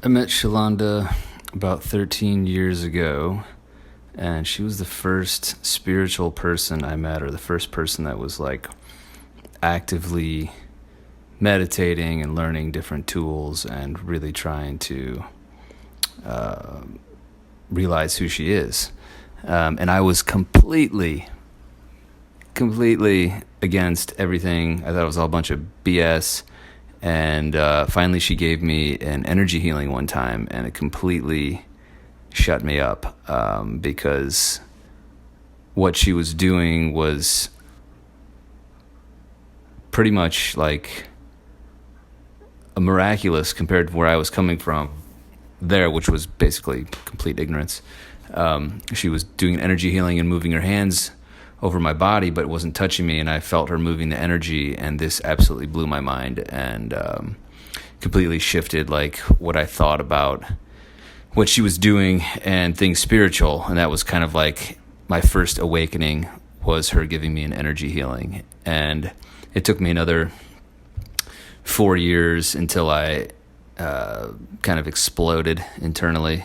I met Shalonda about 13 years ago, and she was the first spiritual person I met, or the first person that was like actively meditating and learning different tools and really trying to uh, realize who she is. And I was completely against everything. I thought it was all a bunch of BS. And finally, she gave me an energy healing one time, and it completely shut me up because what she was doing was pretty much like a miraculous compared to where I was coming from there, which was basically complete ignorance. She was doing energy healing and moving her hands over my body, but it wasn't touching me, and I felt her moving the energy, and this absolutely blew my mind and completely shifted like what I thought about what she was doing and things spiritual. And that was kind of like my first awakening, was her giving me an energy healing. And it took me another 4 years until I kind of exploded internally,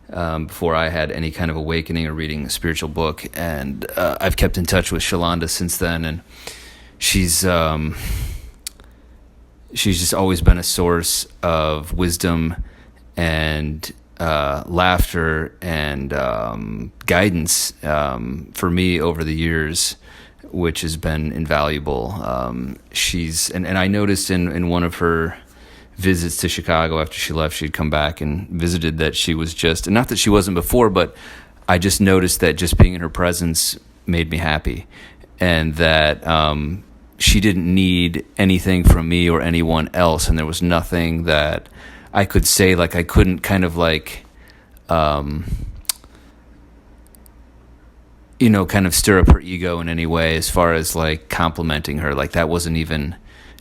before I had any kind of awakening or reading a spiritual book. And I've kept in touch with Shalonda since then, and she's just always been a source of wisdom and laughter and guidance for me over the years, which has been invaluable. And I noticed in one of her visits to Chicago after she left, she'd come back and visited, that she was just, and not that she wasn't before, but I just noticed that just being in her presence made me happy, and that she didn't need anything from me or anyone else, and there was nothing that I could say. Like, I couldn't kind of like kind of stir up her ego in any way as far as like complimenting her. Like, that wasn't even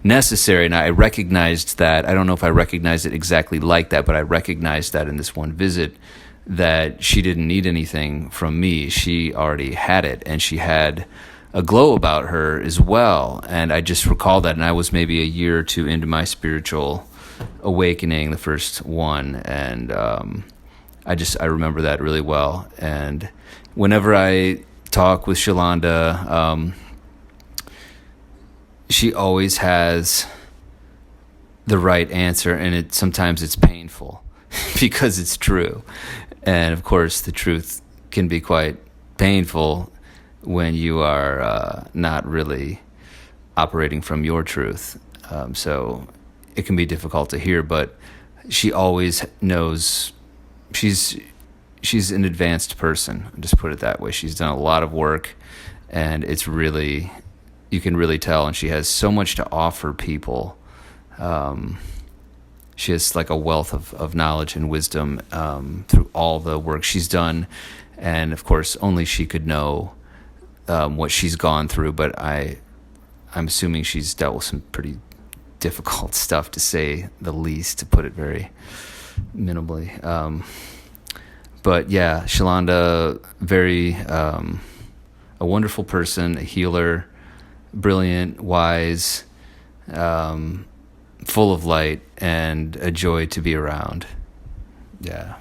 necessary. And I recognized that. I don't know if I recognized it exactly like that, but I recognized that in this one visit, that she didn't need anything from me. She already had it, and she had a glow about her as well. And I just recall that, and I was maybe a year or two into my spiritual awakening, the first one, and I remember that really well. And whenever I talk with Shalonda, she always has the right answer, and sometimes it's painful because it's true. And of course, the truth can be quite painful when you are not really operating from your truth. So it can be difficult to hear, but she always knows. She's an advanced person, I'll just put it that way. She's done a lot of work, and it's really, you can really tell, and she has so much to offer people. She has like a wealth of knowledge and wisdom through all the work she's done, and of course only she could know what she's gone through, but I'm assuming she's dealt with some pretty difficult stuff, to say the least, to put it very minimally. But yeah, Shalonda, very a wonderful person, a healer, brilliant, wise, full of light, and a joy to be around. Yeah.